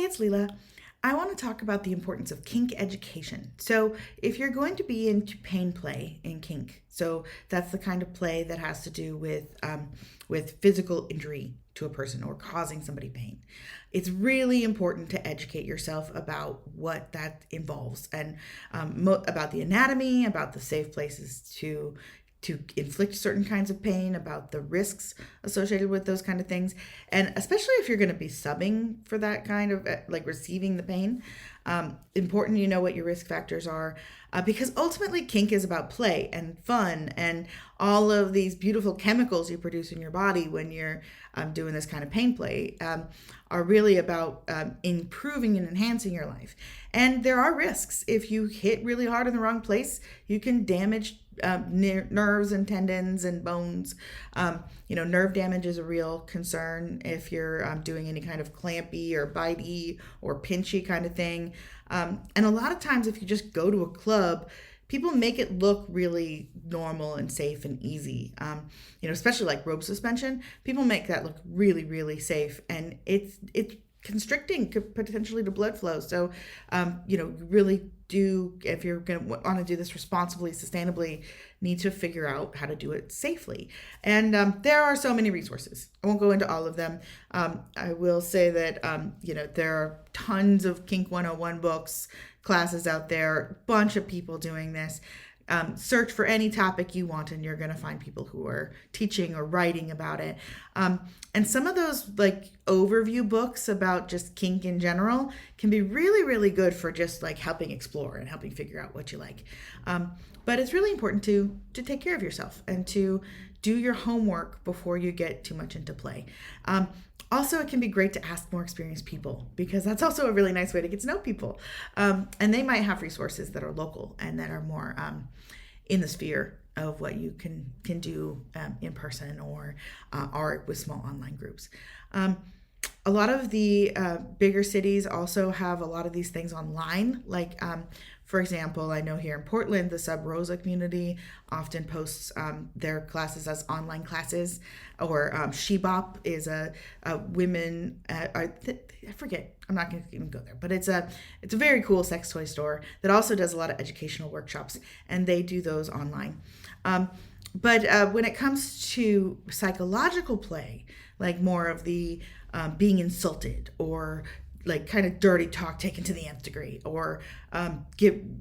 it's Leela. I want to talk about the importance of kink education. So, if you're going to be into pain play in kink, so that's the kind of play that has to do with physical injury to a person or causing somebody pain. It's really important to educate yourself about what that involves and about the anatomy, about the safe places to inflict certain kinds of pain, about the risks associated with those kind of things. And especially if you're going to be subbing for that kind of like receiving the pain, important you know what your risk factors are, because ultimately kink is about play and fun and all of these beautiful chemicals you produce in your body when you're doing this kind of pain play are really about improving and enhancing your life. And there are risks. If you hit really hard in the wrong place, you can damage nerves and tendons and bones. Nerve damage is a real concern if you're doing any kind of clampy or bitey or pinchy kind of thing. And a lot of times, if you just go to a club, people make it look really normal and safe and easy. Especially like rope suspension, people make that look really, really safe, and it's constricting potentially to blood flow. So, you really do, if you're going to want to do this responsibly, sustainably, need to figure out how to do it safely. And there are so many resources. I won't go into all of them. I will say that, there are tons of Kink 101 books, classes out there, bunch of people doing this. Search for any topic you want and you're going to find people who are teaching or writing about it. And some of those like overview books about just kink in general can be really, really good for just like helping explore and helping figure out what you like. But it's really important to take care of yourself and to do your homework before you get too much into play. Also, it can be great to ask more experienced people because that's also a really nice way to get to know people. And they might have resources that are local and that are more in the sphere of what you can do in person or art with small online groups. A lot of the bigger cities also have a lot of these things online. Like, for example, I know here in Portland, the Sub Rosa community often posts their classes as online classes, or Shebop is a women. I forget. I'm not going to even go there, but it's a very cool sex toy store that also does a lot of educational workshops, and they do those online. But when it comes to psychological play, like more of the being insulted or like kind of dirty talk taken to the nth degree, or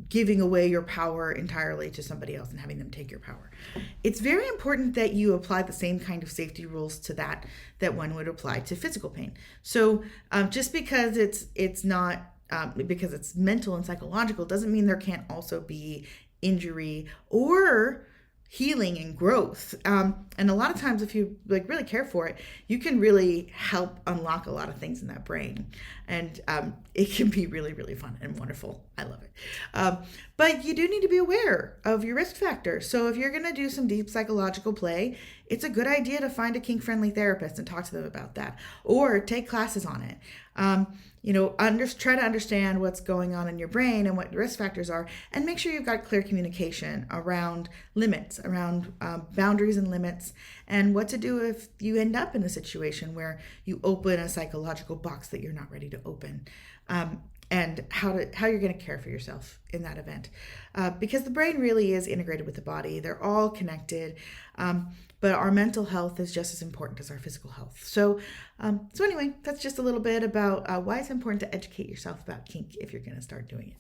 giving away your power entirely to somebody else and having them take your power. It's very important that you apply the same kind of safety rules to that one would apply to physical pain. So just because it's not because it's mental and psychological doesn't mean there can't also be injury or healing and growth. And a lot of times if you like really care for it, you can really help unlock a lot of things in that brain. And it can be really, really fun and wonderful. I love it. But you do need to be aware of your risk factors. So if you're going to do some deep psychological play, it's a good idea to find a kink-friendly therapist and talk to them about that, or take classes on it. Try to understand what's going on in your brain and what the risk factors are, and make sure you've got clear communication around limits, around boundaries and limits, and what to do if you end up in a situation where you open a psychological box that you're not ready to open. And how you're going to care for yourself in that event, because the brain really is integrated with the body. They're all connected, but our mental health is just as important as our physical health. So anyway, that's just a little bit about why it's important to educate yourself about kink if you're going to start doing it.